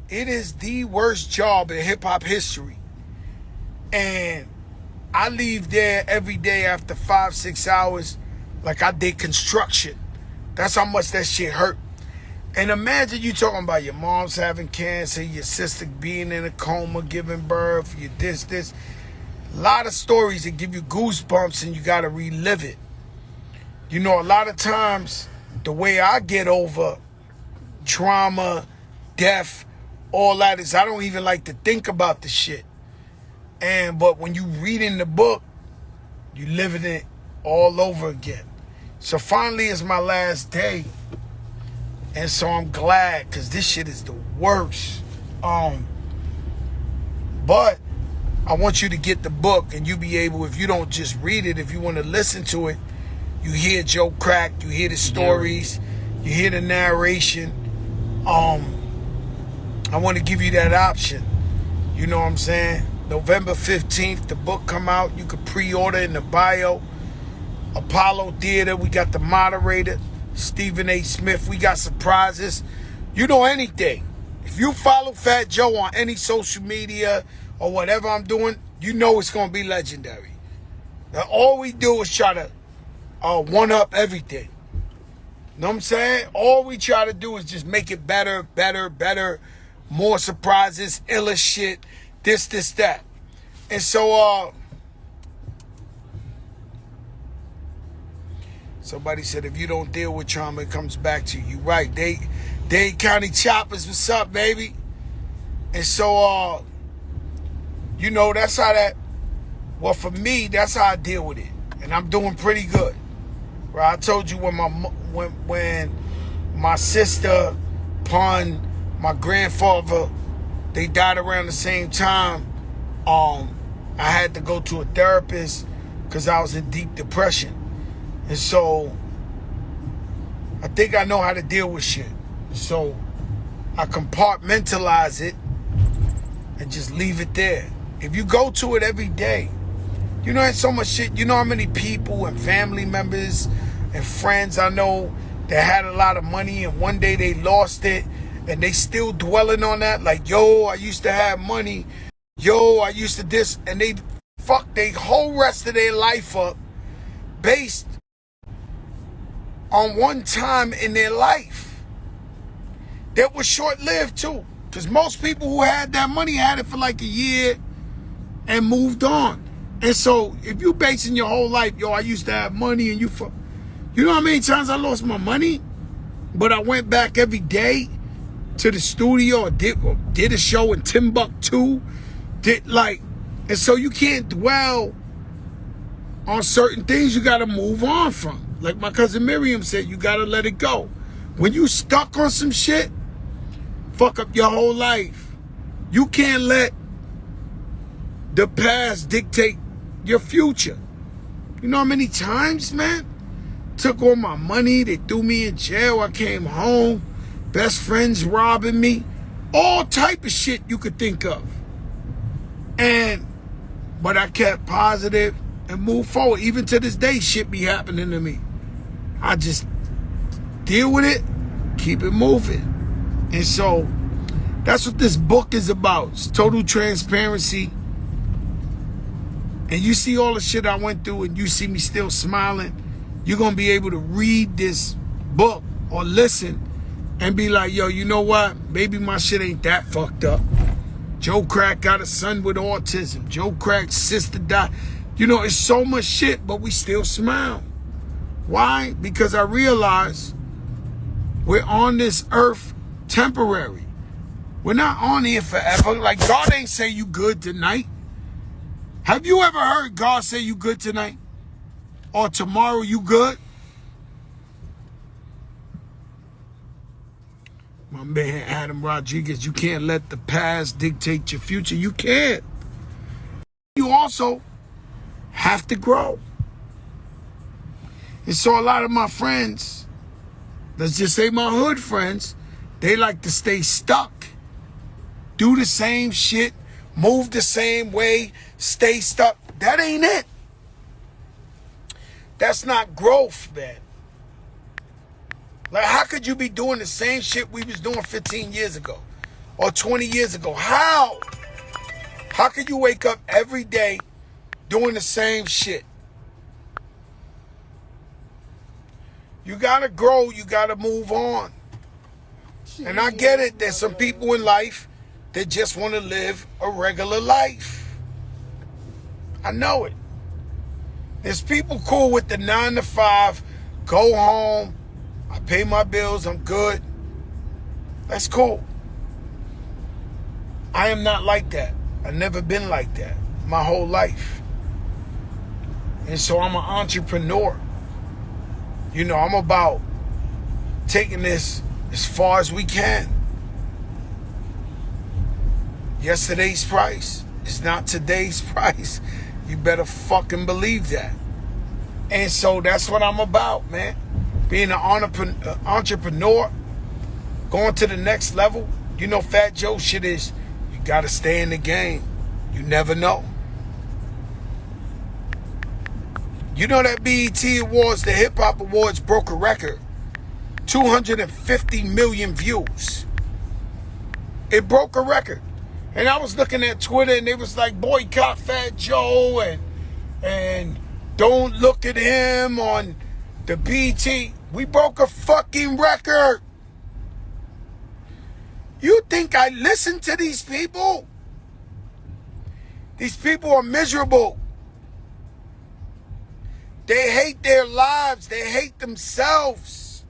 It is the worst job in hip-hop history. And I leave there every day after 5-6 hours like I did construction. That's how much that shit hurt. And imagine you talking about your mom's having cancer, your sister being in a coma, giving birth, you this. A lot of stories that give you goosebumps and you got to relive it. You know, a lot of times, the way I get over trauma, death, all that is I don't even like to think about the shit. But when you read in the book, you living it all over again. So finally it's my last day. And so I'm glad, because this shit is the worst. But I want you to get the book and you be able, if you don't just read it, if you want to listen to it, you hear Joe Crack, you hear the stories, you hear the narration. I want to give you that option. You know what I'm saying? November 15th, the book come out. You can pre-order in the bio. Apollo Theater, we got the moderator, Stephen A. Smith. We got surprises. You know anything. If you follow FatJoe on any social media or whatever I'm doing, you know it's going to be legendary. Now, all we do is try to one-up everything. Know what I'm saying? All we try to do is just make it better. More surprises, iller shit, this, that. And so, somebody said, if you don't deal with trauma, it comes back to you. You right. Dade County Choppers, what's up, baby? And so, you know, that's how that, well, for me, that's how I deal with it. And I'm doing pretty good. Right? I told you when my sister, Pun, my grandfather, they died around the same time, I had to go to a therapist because I was in deep depression. And so I think I know how to deal with shit. So I compartmentalize it and just leave it there. If you go to it every day, you know, there's so much shit. You know how many people and family members and friends I know that had a lot of money and one day they lost it and they still dwelling on that. Like, yo, I used to have money. Yo, I used to this. And they fuck their whole rest of their life up based on one time in their life that was short-lived too. Because most people who had that money had it for like a year and moved on. And so if you basing your whole life, yo, I used to have money and you know how many times I lost my money? But I went back every day to the studio or did a show in Timbuktu. And so you can't dwell on certain things you gotta move on from. Like my cousin Miriam said, you gotta let it go. When you stuck on some shit, fuck up your whole life. You can't let the past dictate your future. You know how many times, man? Took all my money, they threw me in jail, I came home, best friends robbing me, all type of shit you could think of. But I kept positive and moved forward. Even to this day, shit be happening to me. I just deal with it, keep it moving. And so that's what this book is about. It's total transparency. And you see all the shit I went through and you see me still smiling, you're going to be able to read this book or listen and be like, yo, you know what? Maybe my shit ain't that fucked up. Joe Crack got a son with autism. Joe Crack's sister died. You know, it's so much shit, but we still smile. Why? Because I realize we're on this earth temporary. We're not on here forever. Like, God ain't say you good tonight. Have you ever heard God say you good tonight? Or tomorrow you good? My man Adam Rodriguez, you can't let the past dictate your future. You can't. You also have to grow. And so a lot of my friends, let's just say my hood friends, they like to stay stuck. Do the same shit, move the same way, stay stuck. That ain't it. That's not growth, man. Like, how could you be doing the same shit we was doing 15 years ago? or 20 years ago. How? How can you wake up every day doing the same shit? You gotta grow, you gotta move on. And I get it, there's some people in life that just want to live a regular life. I know it. There's people cool with the 9 to 5, go home, I pay my bills, I'm good. That's cool. I am not like that. I've never been like that my whole life. And so I'm an entrepreneur. You know, I'm about taking this as far as we can. Yesterday's price is not today's price. You better fucking believe that. And so that's what I'm about, man. Being an entrepreneur, going to the next level. You know, FatJoe shit is, you gotta stay in the game. You never know. You know that BET Awards, the Hip Hop Awards, broke a record. 250 million views. It broke a record. And I was looking at Twitter and they was like, boycott FatJoe and don't look at him on the BET. We broke a fucking record. You think I listen to these people? These people are miserable. They hate their lives. They hate themselves.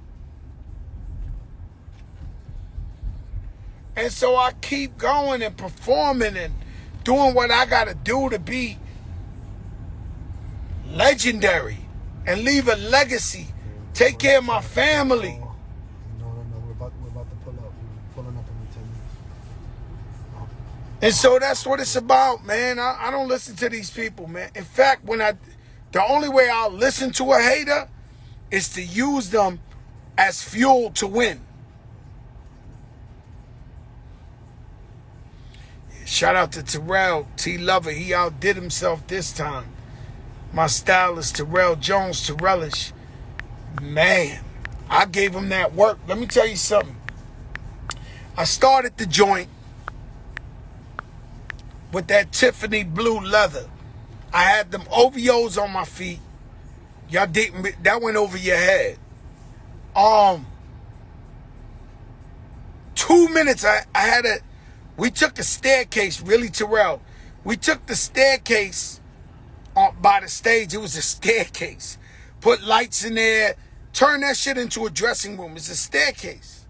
And so I keep going and performing and doing what I got to do to be legendary and leave a legacy. Take care of my family. No, we're about to pull up. We're pulling up in 10 minutes. And so that's what it's about, man. I don't listen to these people, man. In fact, the only way I'll listen to a hater is to use them as fuel to win. Shout out to Terrell T. Lover. He outdid himself this time. My stylist, Terrell Jones, Terrellish. Man, I gave him that work. Let me tell you something. I started the joint with that Tiffany blue leather. I had them OVOs on my feet. Y'all didn't, that went over your head. 2 minutes, we took the staircase, really, Terrell. We took the staircase by the stage. It was a staircase. Put lights in there, turn that shit into a dressing room. It's a staircase.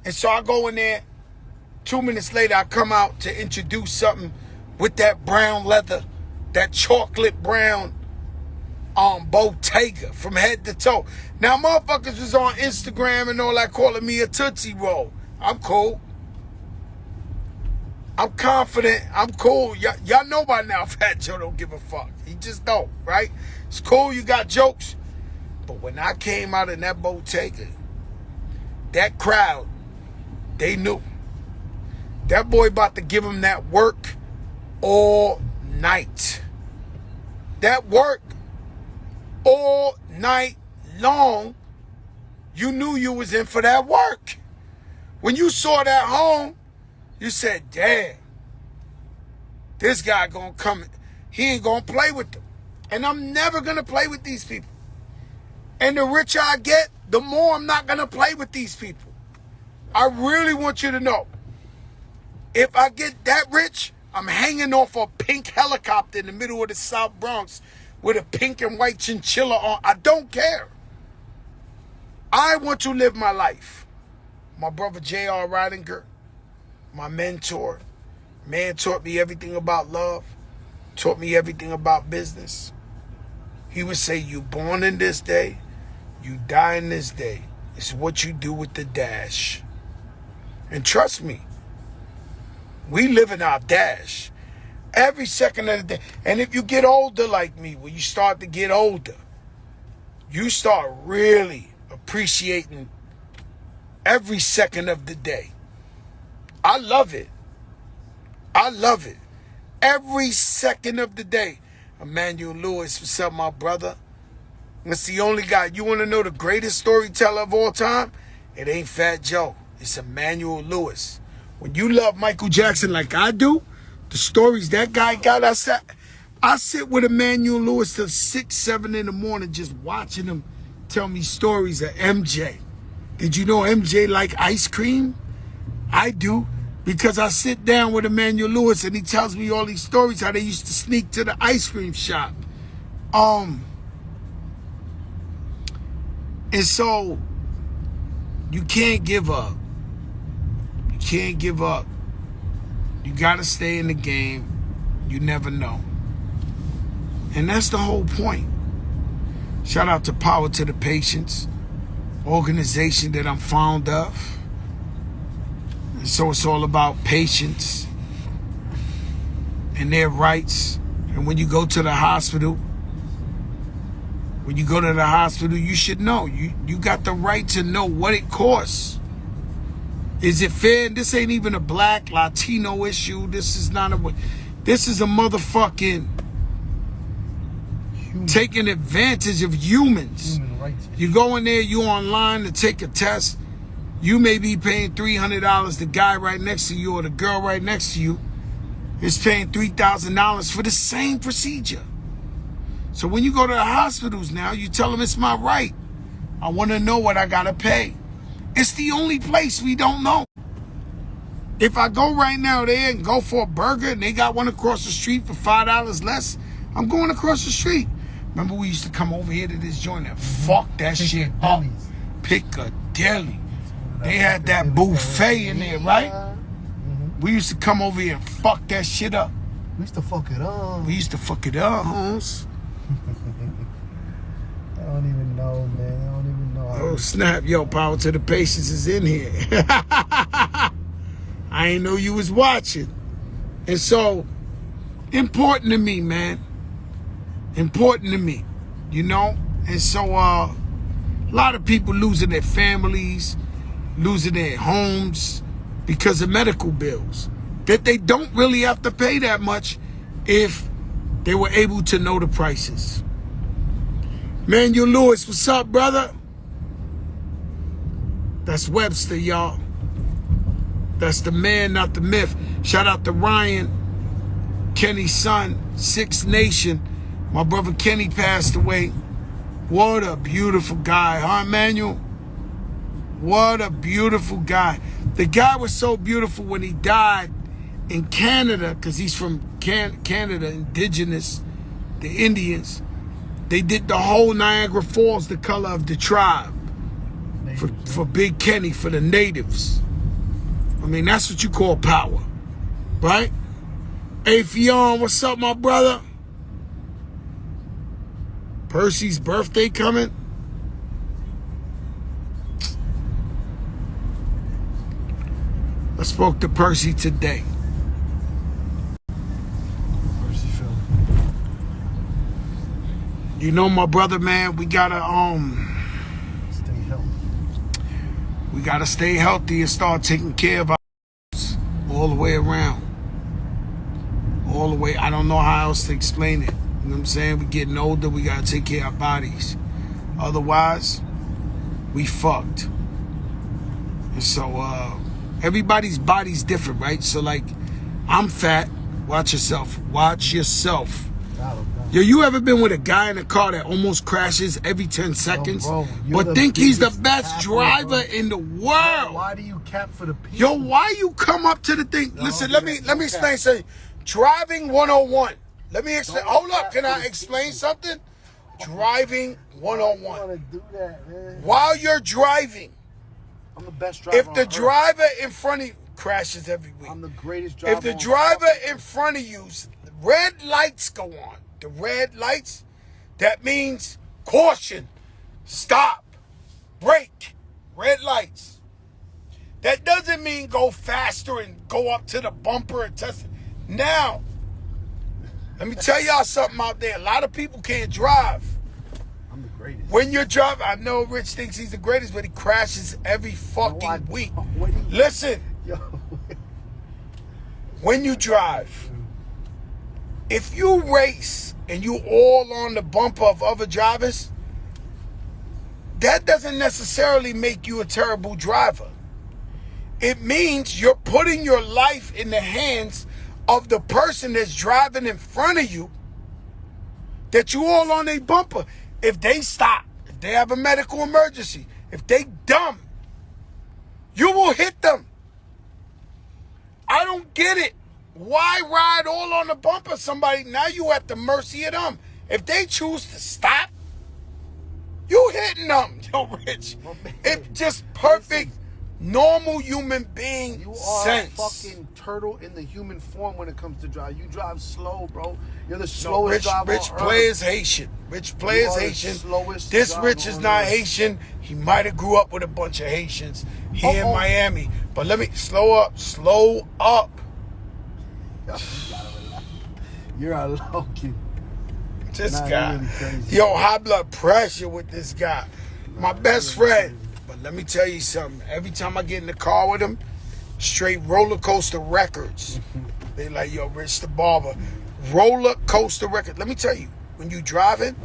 And so I go in there. 2 minutes later, I come out to introduce something with that brown leather, that chocolate brown Bottega from head to toe. Now, motherfuckers was on Instagram and all that calling me a Tootsie Roll. I'm cool. I'm confident. I'm cool. Y'all know by now FatJoe don't give a fuck. He just don't, right? It's cool. You got jokes. But when I came out in that Bottega, that crowd, they knew. That boy about to give him that work all night. That work all night long. You knew you was in for that work. When you saw that home, you said, damn, this guy gonna come. He ain't gonna play with them. And I'm never gonna play with these people. And the richer I get, the more I'm not gonna play with these people. I really want you to know, if I get that rich, I'm hanging off a pink helicopter in the middle of the South Bronx with a pink and white chinchilla on. I don't care. I want to live my life. My brother J.R. Ridinger, my mentor, man, taught me everything about love, taught me everything about business. He would say, you born in this day, you die in this day. It's what you do with the dash. And trust me, we live in our dash every second of the day. And if you get older like me, when you start to get older, you start really appreciating every second of the day. I love it. I love it. Every second of the day. Emmanuel Lewis, what's up, my brother? That's the only guy. You want to know the greatest storyteller of all time? It ain't FatJoe. It's Emmanuel Lewis. When you love Michael Jackson like I do, the stories that guy got, I sit with Emmanuel Lewis till 6, 7 in the morning just watching him tell me stories of MJ. Did you know MJ like ice cream? I do, because I sit down with Emmanuel Lewis and he tells me all these stories, how they used to sneak to the ice cream shop. And so you can't give up. You can't give up. You gotta stay in the game. You never know. And that's the whole point. Shout out to Power to the Patients, organization that I'm fond of. And so it's all about patients and their rights. And when you go to the hospital, you should know. You got the right to know what it costs. Is it fair? This ain't even a black, Latino issue. This is a motherfucking taking advantage of humans. Human rights. You go in there, you online to take a test. You may be paying $300. The guy right next to you or the girl right next to you is paying $3,000 for the same procedure. So when you go to the hospitals now, you tell them it's my right. I want to know what I got to pay. It's the only place we don't know. If I go right now there and go for a burger and they got one across the street for $5 less, I'm going across the street. Remember we used to come over here to this joint and fuck that shit up. Piccadilly. They had that buffet in there, right? We used to come over here and fuck that shit up. We used to fuck it up. Homes. I don't even know, man. I don't even know. Oh, snap. Yo, Power to the Patients is in here. I ain't know you was watching. And so, important to me, man. Important to me, you know? And so, a lot of people losing their families, losing their homes because of medical bills that they don't really have to pay that much if they were able to know the prices. Emmanuel Lewis, what's up, brother? That's Webster, y'all. That's the man, not the myth. Shout out to Ryan, Kenny's son, Six Nation. My brother Kenny passed away. What a beautiful guy, huh, Emmanuel? What a beautiful guy. The guy was so beautiful when he died in Canada, because he's from Canada, indigenous, the Indians. They did the whole Niagara Falls the color of the tribe for Big Kenny, for the natives. I mean, that's what you call power, right? Hey, Fionn, what's up, my brother? Percy's birthday coming. I spoke to Percy today. You know, my brother, man, we gotta Stay healthy. We gotta stay healthy and start taking care of ourselves all the way around. All the way. I don't know how else to explain it. You know what I'm saying? We're getting older. We gotta take care of our bodies. Otherwise, we fucked. And so, everybody's body's different, right? So, like, I'm fat. Watch yourself. Watch yourself. Yo, you ever been with a guy in a car that almost crashes every 10 seconds, but think he's the best driver in the world? Why do you cap for the people? Yo, why you come up to the thing? Listen, let me explain something. Driving 101. Let me explain. Hold up, can I explain something? Driving 101. I want to do that, man. While you're driving, I'm the best driver. if the driver in front of you crashes every week, I'm the greatest driver. if the driver in front of you's red lights go on, the red lights, that means caution, stop, brake, red lights. That doesn't mean go faster and go up to the bumper and test it. Now, let me tell y'all something out there. A lot of people can't drive. I'm the greatest. When you're driving, I know Rich thinks he's the greatest, but he crashes every fucking week. Listen, when you drive, if you race and you all on the bumper of other drivers, that doesn't necessarily make you a terrible driver. It means you're putting your life in the hands of the person that's driving in front of you, that you all on a bumper. If they stop, if they have a medical emergency, if they dumb, you will hit them. I don't get it. Why ride all on the bumper somebody? Now you at the mercy of them. If they choose to stop, you hitting them. Yo, Rich. It's just perfect, normal human being You are sense. a fucking turtle in the human form when it comes to drive. You drive slow, bro. You're the slowest driver Rich on Player earth. is Haitian. Rich Player is are the Haitian. slowest This driver Rich is on not earth. Haitian. He might have grew up with a bunch of Haitians here in Uh-oh. Miami. But let me slow up. Slow up. You're a low-key. This Nah, guy. you're really crazy. Yo, high blood pressure with this guy. My best you're really friend. But let me tell you something. Every time I get in the car with him, straight roller coaster records. They like, yo, Rich the Barber. Roller coaster record. Let me tell you, when you driving,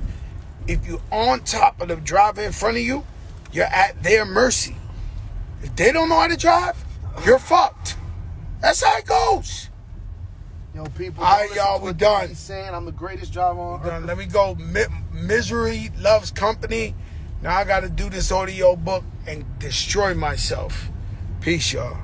if you on top of the driver in front of you, you're at their mercy. If they don't know how to drive, you're fucked. That's how it goes. Yo, people, All right, don't listen y'all, to we what done. He's saying I'm the greatest driver on earth. Let me go. Misery loves company. Now I got to do this audio book and destroy myself. Peace, y'all.